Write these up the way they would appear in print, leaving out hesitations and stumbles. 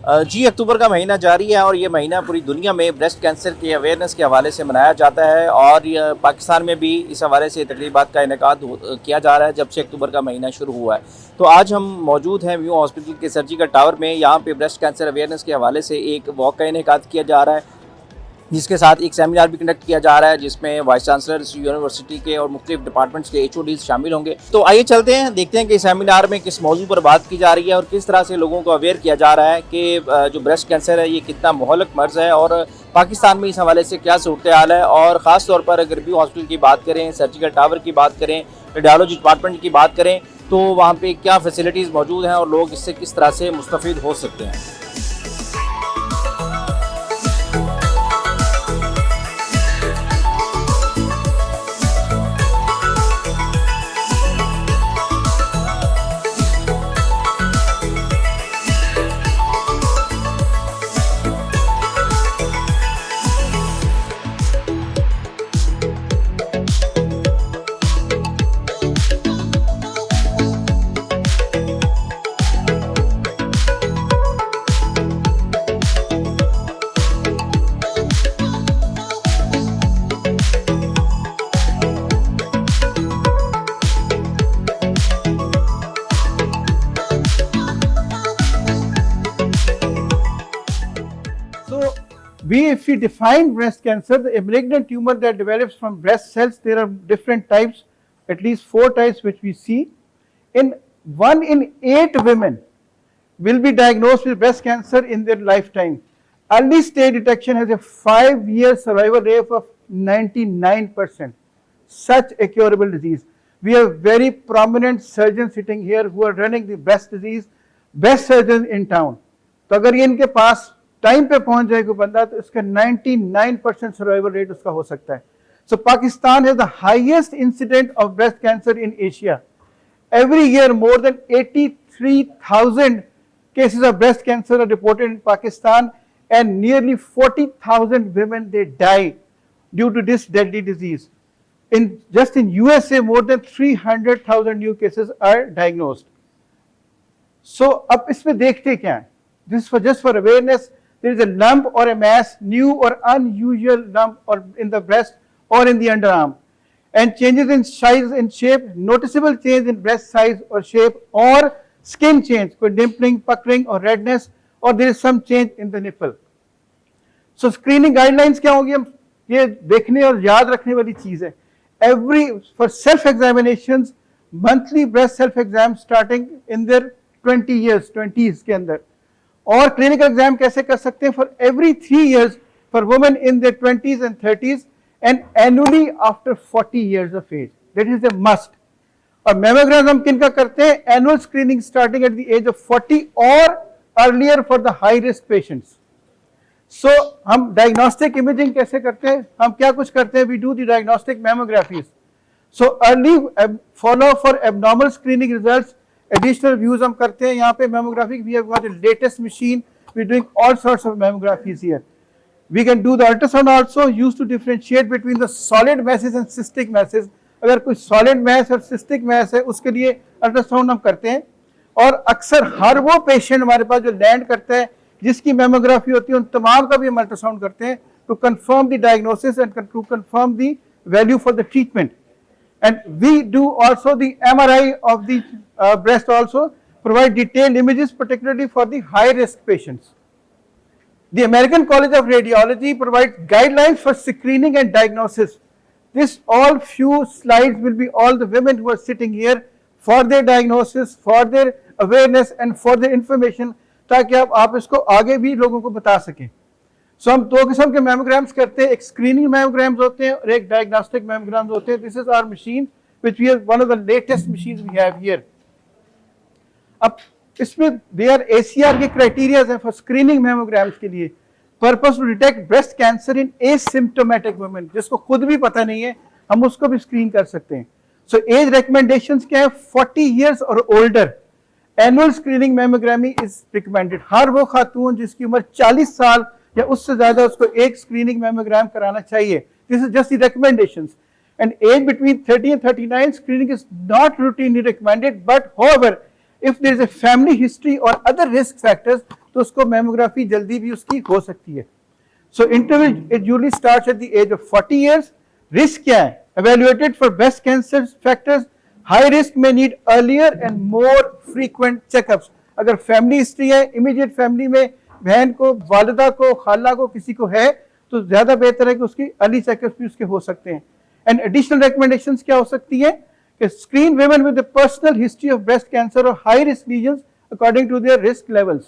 जी, अक्टूबर का महीना जारी है और ये महीना पूरी दुनिया में ब्रेस्ट कैंसर के अवेयरनेस के हवाले से मनाया जाता है और पाकिस्तान में भी इस हवाले से तकरीबात का इनेकाद किया जा रहा है जब से अक्टूबर का महीना शुरू हुआ है। तो आज हम मौजूद हैं म्यू हॉस्पिटल के सर्जिकल टावर में। यहाँ पे ब्रेस्ट कैंसर अवेयरनेस के हवाले से एक वॉक का इनेकाद किया जा रहा है, जिसके साथ एक सेमिनार भी कंडक्ट किया जा रहा है जिसमें वाइस चांसलर्स यूनिवर्सिटी के और मुख्तलिफ डिपार्टमेंट्स के HODs शामिल होंगे। तो आइए चलते हैं, देखते हैं कि सेमिनार में किस मौजू पर बात की जा रही है और किस तरह से लोगों को अवेयर किया जा रहा है कि जो ब्रेस्ट कैंसर है ये कितना मोहलक मर्ज़ है और पाकिस्तान में इस हवाले से क्या सूरत हाल है। और ख़ास तौर पर अगर म्यू हॉस्पिटल की बात करें, सर्जिकल टावर की बात करें, रेडियोलॉजी डिपार्टमेंट की बात करें तो वहाँ पर क्या फैसिलिटीज़ मौजूद हैं और लोग इससे किस तरह से मुस्तफ़ीद हो सकते हैं। If we define breast cancer, a malignant tumor that develops from breast cells, there are different types, at least 4 types which we see. 1 in 8 women will be diagnosed with breast cancer in their lifetime. Early stage detection has a 5-year survival rate of 99%. Such a curable disease. We have very prominent surgeons sitting here who are running the breast disease, best surgeons in town. तो अगर ये इनके पास time पे पहुंच जाए कोई बंदा तो इसका 99% सर्वाइवल रेट उसका हो सकता है। So Pakistan has the highest incidence of breast cancer in Asia. Every year more than 83,000 cases of breast cancer are reported in Pakistan and nearly 40,000 women they die due to this deadly disease. Just in USA more than 300,000 new cases are diagnosed. So अब इसमें देखते क्या है? This is just for awareness. There is a lump or a mass, new or unusual lump or in the breast or in the underarm, and changes in size and shape, noticeable change in breast size or shape, or skin change, for dimpling, puckering or redness, or there is some change in the nipple. So screening guidelines क्या होगी? हम ये देखने और याद रखने वाली चीज है। For self examinations, monthly breast self exam starting in their 20s के अंदर, और क्लिनिकल एग्जाम कैसे कर सकते हैं? For every 3 years for women in their 20s and 30s and annually after 40 years of age. That is a must. और mammogram हम किन का करते हैं? Annual screening starting at the age of 40 और earlier for the high risk patients. So हम diagnostic imaging कैसे करते हैं? हम क्या कुछ करते हैं? We do the diagnostic mammographies. So early follow for abnormal screening results. Additional views हम करते हैं यहाँ पे mammography. We have got the latest machine. We're doing all sorts of mammographies here. We can do the ultrasound also, used to differentiate between the solid masses and cystic masses. अगर कोई solid mass और cystic mass है उसके लिए ultrasound हम करते हैं। और अक्सर हर वो पेशेंट हमारे पास जो लैंड करता है जिसकी मैमोग्राफी होती है उन तमाम का भी हम अल्ट्रासाउंड करते हैं to confirm the diagnosis and to confirm the value for the treatment. And we do also the MRI of the breast also, provide detailed images particularly for the high risk patients. The American College of Radiology provides guidelines for screening and diagnosis. This all few slides will be all the women who are sitting here for their diagnosis, for their awareness and for their information, ताकि आप इसको आगे भी लोगों को बता सकें। सो हम 2 किस्म के मैमोग्राम्स करते हैं। एक स्क्रीनिंग मैमोग्राम्स होते हैं और एक डायग्नोस्टिक मैमोग्राम्स होते हैं। This is our machine which we have one of the latest machines we have here. अब इसमें देयर ACR के क्राइटेरिया हैं फॉर स्क्रीनिंग मैमोग्राम्स के लिए। Purpose to detect breast cancer in asymptomatic women, जिसको खुद भी पता नहीं है हम उसको भी स्क्रीन कर सकते हैं। सो एज रिकमेंडेशंस क्या है? 40 years और older annual screening mammography is recommended. हर वो खातून जिसकी उम्र 40 साल या उससे ज्यादा उसको एक स्क्रीनिंग मैमोग्राम कराना चाहिए। This is just the recommendations. And as between 30 and 39 screening is not routinely recommended, but however if there is a family history or other risk factors तो उसको मेमोग्राफी जल्दी भी उसकी हो सकती है। So interval it usually starts at the age of 40 years. Risk क्या है? evaluated for breast cancer factors, high risk may need earlier and more frequent checkups। अगर फैमिली हिस्ट्री है, इमीडिएट फैमिली में बहन को, वालिदा को, खाला को, किसी को है, तो ज्यादा बेहतर है कि उसकी अर्ली चेकअप्स भी उसके हो सकते हैं। एंड एडिशनल रिकमेंडेशंस क्या हो सकती है कि screen women with the personal history of breast cancer और high risk lesions according to their risk levels.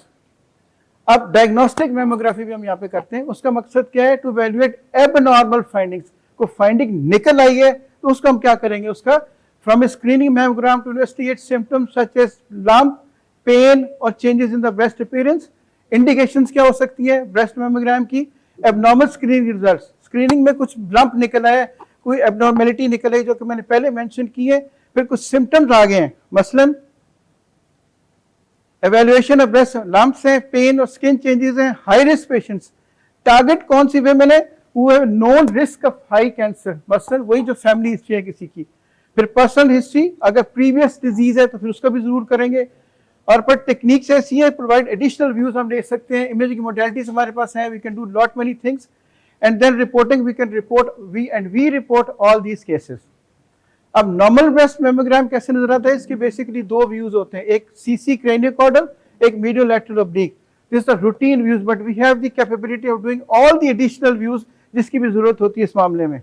अब डायग्नोस्टिक मेमोग्राफी भी हम यहाँ पे करते हैं। उसका मकसद क्या है? To evaluate abnormal findings. को फाइंडिंग निकल आई है तो उसका हम क्या करेंगे? उसका from a screening mammogram to investigate symptoms such as lump, pain और changes in the breast appearance. Indications क्या हो सकती है ब्रेस्ट मेमोग्राम की? Abnormal screening results. स्क्रीनिंग में कुछ लंप निकल आया, कोई एबनॉर्मेलिटी निकल आई जो कि मैंने पहले मेंशन की है, फिर कुछ सिम्टम्स आ गए हैं, मसलन एवेल्युएशन ऑफ ब्रेस्ट लंप्स हैं, पेन और स्किन चेंजेस हैं, हाई रिस्क पेशेंट्स। टारगेट कौन सी वुमेन है? who have known risk of high cancer, मसलन वही जो फैमिली हिस्ट्री है किसी की। फिर पर्सनल हिस्ट्री, अगर प्रीवियस डिजीज है तो फिर उसका भी जरूर करेंगे। और पर टेक्निक्स ऐसी है, प्रोवाइड एडिशनल व्यूज हम ले सकते हैं, इमेजिंग मोडेलिटीज हमारे पास हैं, we can do lot many things and then reporting we can report we report all these cases. अब नॉर्मल ब्रेस्ट मेमोग्राम कैसे नजर आता है? इसके बेसिकली दो व्यूज होते हैं, एक सीसी क्रेनियोकॉर्डल, एक mediolateral oblique. This are routine views but we have the capability of doing all the additional views जिसकी भी जरूरत होती है इस मामले में।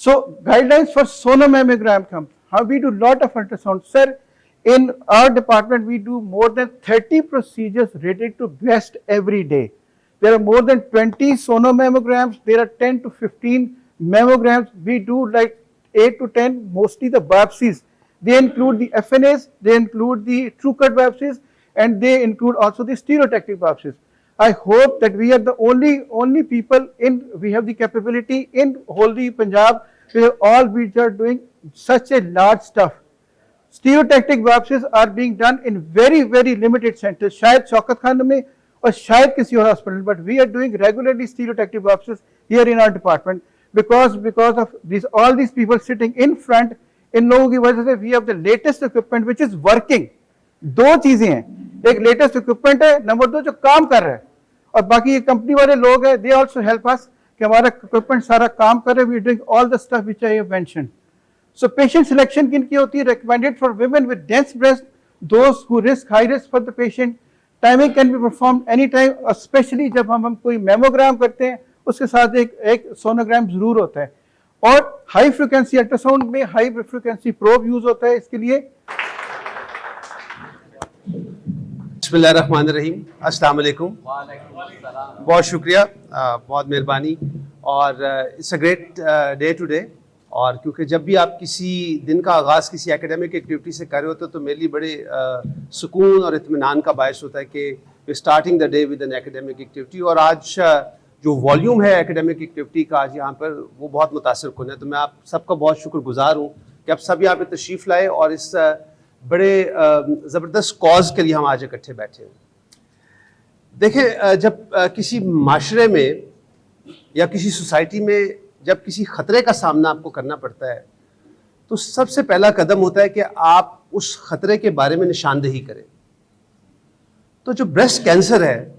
So guidelines for sonomammogram come, how we do lot of ultrasound. Sir, in our department we do more than 30 procedures related to breast every day. There are more than 20 sonomammograms, there are 10 to 15 mammograms. We do like 8 to 10, mostly the biopsies. They include the FNAs, they include the true cut biopsies, and they include also the stereotactic biopsies. I hope that we are the only people we have the capability in whole Punjab, all which are doing such a large stuff. Stereotactic biopsies are being done in very limited centers, शायद शौकत खान में और शायद किसी और hospital, but we are doing regularly stereotactic biopsies here in our department because of all these people sitting in front, इन लोगों की वजह से we have the latest equipment which is working। दो चीजें हैं, एक लेटेस्ट इक्विपमेंट है, नंबर दो जो काम कर रहा है, और बाकी ये कंपनी वाले लोग हैं, दे आल्सो हेल्प अस कि हमारा इक्विपमेंट सारा काम करे। We doing all the stuff which I have mentioned. So patient selection किन की होती है? Recommended for women with dense breast, those who risk high risk for the patient. Timing can be performed any time, specially जब हम कोई mammogram करते हैं उसके साथ एक सोनोग्राम जरूर होता है। और हाई फ्रिक्वेंसी अल्ट्रासाउंड में हाई फ्रिक्वेंसी प्रोब यूज होता है इसके लिए। बिस्मिल्लाहिर्रहमानिर्रहीम, अस्सलाम वालेकुम, बहुत शुक्रिया, बहुत मेहरबानी। और it's a great day today. और क्योंकि जब भी आप किसी दिन का आगाज़ किसी एकेडमिक एक्टिविटी से कर रहे होते तो मेरे लिए बड़े सुकून और इत्मीनान का बायस होता है कि starting the day with an academic activity. और आज जो वॉल्यूम है एकेडमिक एक्टिविटी का आज यहाँ पर, वो बहुत मुतासिर कुन है। तो मैं आप सबका बहुत शुक्रगुजार हूँ कि आप सब यहाँ पर तशरीफ़ लाए और इस बड़े ज़बरदस्त कॉज के लिए हम आज इकट्ठे बैठे हैं। देखें, जब किसी माशरे में या किसी सोसाइटी में जब किसी ख़तरे का सामना आपको करना पड़ता है तो सबसे पहला कदम होता है कि आप उस ख़तरे के बारे में निशानदेही करें। तो जो ब्रेस्ट कैंसर है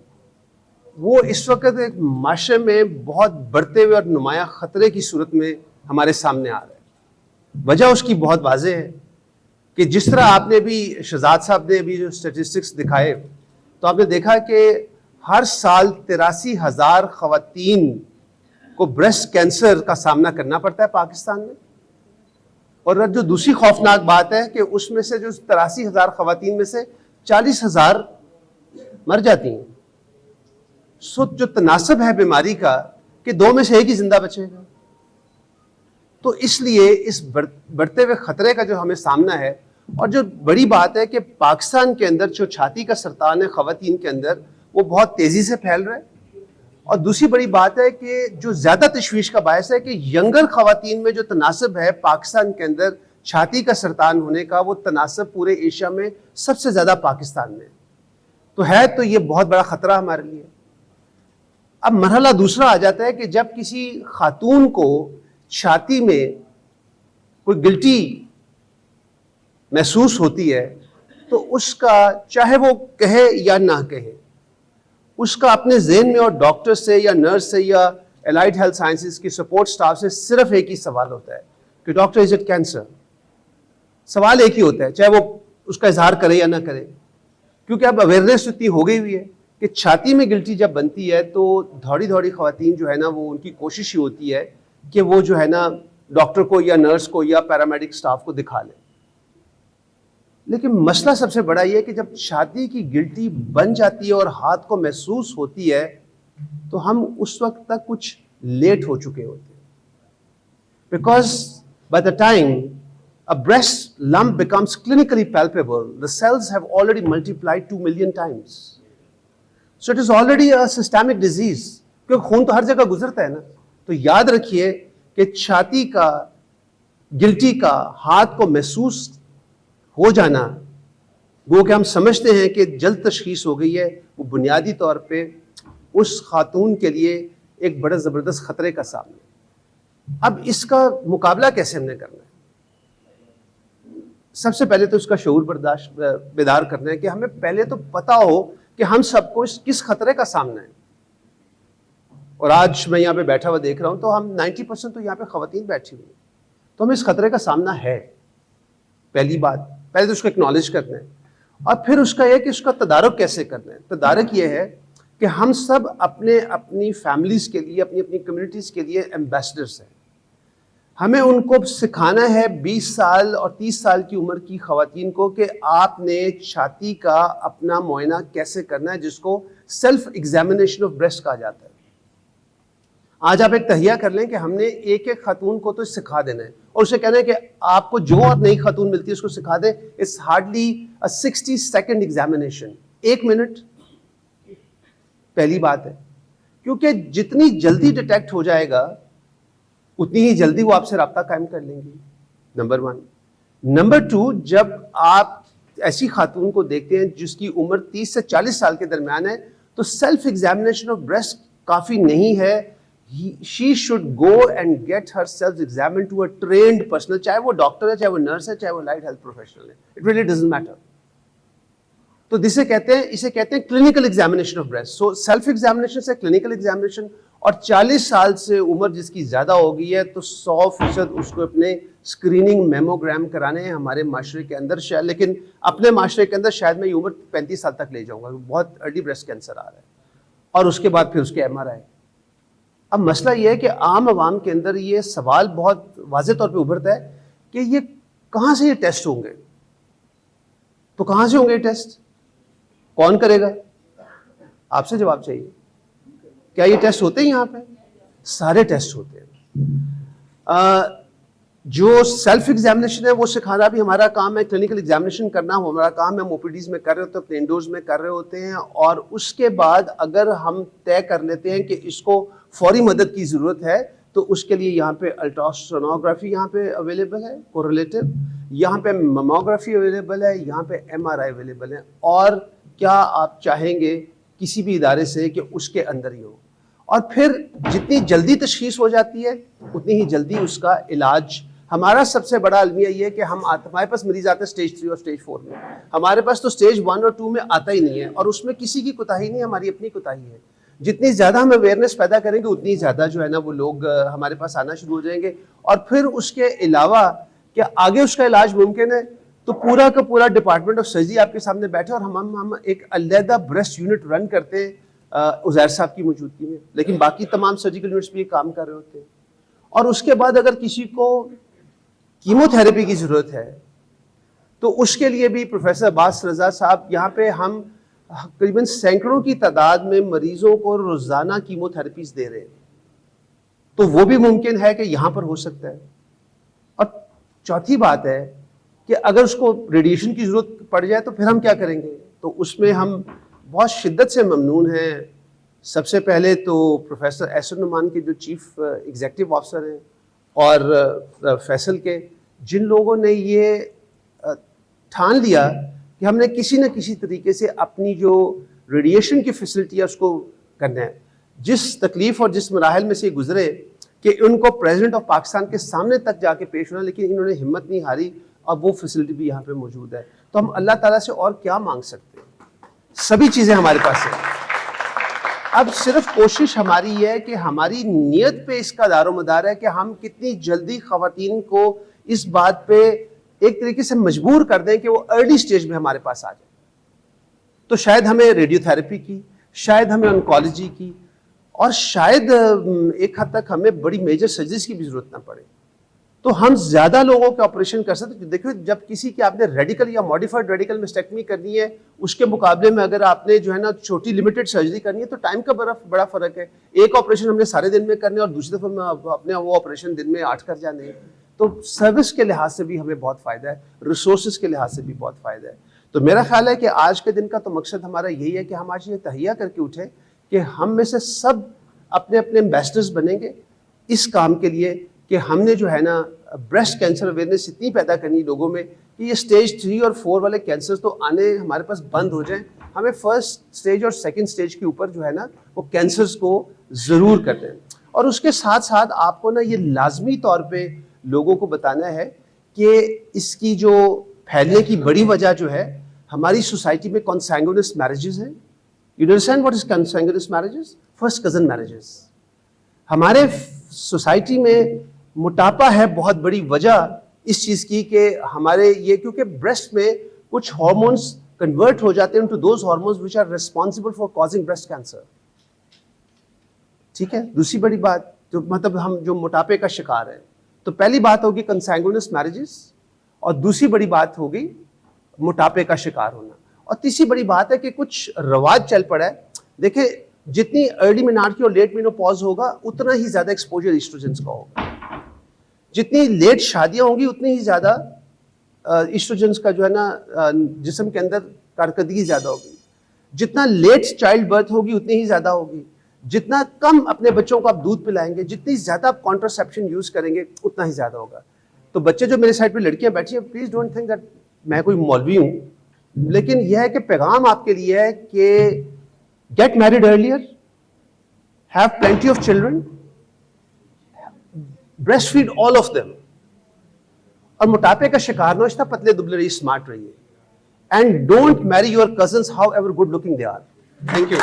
वो इस वक्त एक माशरे में बहुत बढ़ते हुए और नुमाया ख़तरे की सूरत में हमारे सामने आ रहा है। वजह उसकी बहुत वाज़ेह है कि जिस तरह आपने भी शहजाद साहब ने अभी जो स्टेटिस्टिक्स दिखाए तो आपने देखा कि हर साल 83,000 ख़वातीन को ब्रेस्ट कैंसर का सामना करना पड़ता है पाकिस्तान में। और जो दूसरी खौफनाक बात है कि उसमें से जो 83,000 ख़वातीन में से 40,000 मर जाती हैं। सो जो तनासब है बीमारी का कि दो में से एक ही जिंदा बचेगा। तो इसलिए इस बढ़ते हुए ख़तरे का जो हमें सामना है, और जो बड़ी बात है कि पाकिस्तान के अंदर जो छाती का सरतान है ख़वातीन के अंदर वो बहुत तेज़ी से फैल रहा है। और दूसरी बड़ी बात है कि जो ज़्यादा तशवीश का बायस है कि यंगर ख़वातीन में जो तनासब है पाकिस्तान के अंदर छाती का सरतान होने का, वो तनासब पूरे एशिया में सबसे ज़्यादा पाकिस्तान में तो है। तो ये बहुत बड़ा ख़तरा हमारे लिए। अब मरहला दूसरा आ जाता है कि जब किसी खातून को छाती में कोई गिल्टी महसूस होती है तो उसका, चाहे वो कहे या ना कहे, उसका अपने ज़हन में और डॉक्टर से या नर्स से या एलाइड हेल्थ साइंसेज की सपोर्ट स्टाफ से सिर्फ एक ही सवाल होता है कि डॉक्टर इज इट कैंसर। सवाल एक ही होता है, चाहे वो उसका इजहार करे या ना करे, क्योंकि अब अवेयरनेस इतनी हो गई हुई है कि छाती में गिल्टी जब बनती है तो दौड़ी दौड़ी खवातीन जो है ना, वो उनकी कोशिश ही होती है कि वो जो है ना डॉक्टर को या नर्स को या पैरामेडिक स्टाफ को दिखा लें। लेकिन मसला सबसे बड़ा ये है कि जब छाती की गिल्टी बन जाती है और हाथ को महसूस होती है तो हम उस वक्त तक कुछ लेट हो चुके होते हैं, because by the time a breast lump becomes clinically palpable, the cells have already multiplied 2 million times. So it is already a systemic disease. क्योंकि खून तो हर जगह गुजरता है ना। तो याद रखिए कि छाती का, गिल्टी का हाथ को महसूस हो जाना, वो कि हम समझते हैं कि जल्द तशखीस हो गई है, वो बुनियादी तौर पे उस खातून के लिए एक बड़ा ज़बरदस्त ख़तरे का सामना। अब इसका मुकाबला कैसे हमने करना है? सबसे पहले तो इसका शऊर बर्दाश्त बेदार करना है कि हमें पहले तो पता हो कि हम सबको किस खतरे का सामना है। और आज मैं यहाँ पे बैठा हुआ देख रहा हूँ तो हम 90% तो यहाँ पे खवातीन बैठी हुई हैं, तो हमें इस खतरे का सामना है। पहली बात, पहले तो उसको एक्नॉलेज करना है और फिर उसका यह कि उसका तदारुक कैसे करना है। तदारुक ये है कि हम सब अपने अपनी फैमिलीज के लिए, अपनी अपनी कम्युनिटीज के लिए एम्बेसडर्स हैं। हमें उनको सिखाना है 20 साल और 30 साल की उम्र की खवातीन को कि आपने छाती का अपना मुआयना कैसे करना है, जिसको सेल्फ एग्जामिनेशन ऑफ ब्रेस्ट कहा जाता है। आज आप एक तहिया कर लें कि हमने एक एक खातून को तो सिखा देना है और उसे कहना है कि आपको जो और नई खातून मिलती है उसको सिखा दे। It's hardly a 60 second examination, 1 minute. पहली बात है, क्योंकि जितनी जल्दी डिटेक्ट हो जाएगा उतनी ही जल्दी वो आपसे राब्ता कायम कर लेंगी, नंबर 1। नंबर 2, जब आप ऐसी खातून को देखते हैं जिसकी उम्र 30 से 40 साल के दरमियान है, तो सेल्फ एग्जामिनेशन ऑफ ब्रेस्ट काफ़ी नहीं है। She should go and get her self examine to a trained personal, चाहे वो डॉक्टर है, चाहे वो नर्स है, चाहे वो लाइट हेल्थ प्रोफेशनल है, इट रियली डजंट मैटर। तो इसे कहते हैं clinical examination of breast. So self examination से क्लिनिकल एग्जामिनेशन। और 40 साल से उम्र जिसकी ज़्यादा हो गई है तो 100% उसको अपने स्क्रीनिंग मेमोग्राम कराने हैं हमारे माशरे के अंदर। शायद, लेकिन अपने माशरे के अंदर शायद मैं ये उम्र 35 साल तक ले जाऊंगा, बहुत अर्ली ब्रेस्ट कैंसर आ रहा है। और उसके बाद फिर उसके MRI। अब मसला ये है कि आम आवाम के अंदर ये सवाल बहुत वाज़ेह तौर पे उभरता है कि ये कहाँ से ये टेस्ट होंगे। तो कहाँ से होंगे ये टेस्ट, कौन करेगा? आपसे जवाब चाहिए। क्या ये टेस्ट होते हैं यहाँ पे? सारे टेस्ट होते हैं। जो सेल्फ एग्जामिनेशन है वो सिखाना भी हमारा काम है, क्लिनिकल एग्जामिनेशन करना हमारा काम है। हम OPDs में कर रहे होते हैं, अपने इंडोर्स में कर रहे होते हैं। और उसके बाद अगर हम तय कर लेते हैं कि इसको फौरी मदद की ज़रूरत है तो उसके लिए यहाँ पे अल्ट्रासोनोग्राफी यहाँ पे अवेलेबल है, कोरिलेटिव, यहाँ पे मेमोग्राफी अवेलेबल है, यहाँ पे MRI अवेलेबल है। और क्या आप चाहेंगे किसी भी इदारे से कि उसके अंदर ही हो। और फिर जितनी जल्दी तशखीस हो जाती है उतनी ही जल्दी उसका इलाज। हमारा सबसे बड़ा अलमिया ये है कि हमारे पास मरीज आते हैं स्टेज 3 और स्टेज 4 में, हमारे पास तो स्टेज 1 और 2 में आता ही नहीं है। और उसमें किसी की कोताही नहीं, हमारी अपनी कोताही है। जितनी ज़्यादा हम अवेयरनेस पैदा करेंगे उतनी ज़्यादा जो है ना वो लोग हमारे पास आना शुरू हो जाएंगे। और फिर उसके अलावा कि आगे उसका इलाज मुमकिन है तो पूरा का पूरा डिपार्टमेंट ऑफ सर्जरी आपके सामने बैठे और हम एक अलहदा ब्रेस्ट यूनिट रन करते हैं उज़ैर साहब की मौजूदगी में, लेकिन बाकी तमाम सर्जिकल यूनिट्स भी काम कर रहे होते हैं। और उसके बाद अगर किसी को कीमोथेरेपी की ज़रूरत है तो उसके लिए भी प्रोफेसर अब्बास रज़ा साहब, यहाँ पे हम करीबन सैकड़ों की तादाद में मरीजों को रोज़ाना कीमोथेरेपीज दे रहे हैं। तो वो भी मुमकिन है कि यहाँ पर हो सकता है। और चौथी बात है कि अगर उसको रेडिएशन की ज़रूरत पड़ जाए तो फिर हम क्या करेंगे। तो उसमें हम बहुत शिद्दत से ममनून हैं। सबसे पहले तो प्रोफेसर एहसन नुमान के जो चीफ एग्जीक्यूटिव ऑफिसर हैं और फैसल के, जिन लोगों ने ये ठान लिया कि हमने किसी न किसी तरीके से अपनी जो रेडिएशन की फैसिलिटी है उसको करना है। जिस तकलीफ़ और जिस मराहल में से गुजरे कि उनको प्रेसिडेंट ऑफ पाकिस्तान के सामने तक जाके पेश होना, लेकिन इन्होंने हिम्मत नहीं हारी और वो फैसिलिटी भी यहाँ पे मौजूद है। तो हम अल्लाह ताला से और क्या मांग सकते हैं, सभी चीज़ें हमारे पास हैं। अब सिर्फ कोशिश हमारी ये है कि हमारी नीयत पे इसका दारोमदार है कि हम कितनी जल्दी खवातीन को इस बात पे एक तरीके से मजबूर कर दें कि वो अर्ली स्टेज में हमारे पास आ जाए। तो शायद हमें रेडियोथेरेपी की, शायद हमें ऑन्कोलॉजी की, और शायद एक हद तक हमें बड़ी मेजर सर्जरीज की भी जरूरत ना पड़े। तो हम ज्यादा लोगों के ऑपरेशन कर सकते हैं। देखिए, जब किसी की आपने रेडिकल या मॉडिफाइड रेडिकल मेस्टेक्टमी करनी है, उसके मुकाबले में अगर आपने जो है ना छोटी लिमिटेड सर्जरी करनी है, तो टाइम का बड़ा फर्क है। एक ऑपरेशन हमने सारे दिन में करने और दूसरी दफा में अपने वो ऑपरेशन दिन में 8 कर जाने हैं। तो सर्विस के लिहाज से भी हमें बहुत फायदा है, रिसोर्सेज के लिहाज से भी बहुत फायदा है। तो मेरा ख्याल है कि आज के दिन का तो मकसद हमारा यही है कि हम आज ये तहिया करके उठे कि हम में से सब अपने अपने एम्बेसडर्स बनेंगे इस काम के लिए कि हमने जो है ना ब्रेस्ट कैंसर अवेयरनेस इतनी पैदा करनी लोगों में कि ये स्टेज 3 और 4 वाले कैंसर तो आने हमारे पास बंद हो जाएं। हमें फर्स्ट स्टेज और सेकंड स्टेज के ऊपर जो है ना वो कैंसर्स को ज़रूर कर दें। और उसके साथ साथ आपको ना ये लाजमी तौर पे लोगों को बताना है कि इसकी जो फैलने की बड़ी वजह जो है हमारी सोसाइटी में कॉन्सैंग्यूनियस मैरिजेस हैं। You understand what is consanguineous marriages? First cousin marriages. हमारे सोसाइटी में मोटापा है बहुत बड़ी वजह इस चीज की कि हमारे ये, क्योंकि ब्रेस्ट में कुछ हार्मोन्स कन्वर्ट हो जाते हैं into those hormones which are responsible for causing breast cancer. ठीक है। दूसरी बड़ी बात जो मतलब हम जो मोटापे का शिकार है, तो पहली बात होगी कंसैंग्यूनियस मैरिजेस, और दूसरी बड़ी बात होगी मोटापे का शिकार होना, और तीसरी बड़ी बात है कि कुछ रवाज चल पड़ा है। देखिए, जितनी अर्ली मेनार्की और लेट मेनोपॉज होगा उतना ही ज्यादा एक्सपोजर ईस्ट्रोजेंस का होगा। जितनी लेट शादियां होंगी उतनी ही ज्यादा ईस्ट्रोजेंस का जो है ना जिस्म के अंदर कारकर्दगी ज्यादा होगी। जितना लेट चाइल्ड बर्थ होगी उतनी ही ज्यादा होगी। जितना कम अपने बच्चों को आप दूध पिलाएंगे, जितनी ज्यादा आप कॉन्ट्रासेप्शन यूज करेंगे, उतना ही ज्यादा होगा। तो बच्चे जो मेरे साइड पे लड़कियां बैठी हैं, प्लीज डोंट थिंक दैट मैं कोई मौलवी हूं, लेकिन यह है कि पैगाम आपके लिए है कि get married earlier, have plenty of children, breast feed all of them, और मोटापे का शिकार न हो, इतना पतले दुबले रहिए, स्मार्ट रहिए, and don't marry your cousins however good looking they are. Thank you.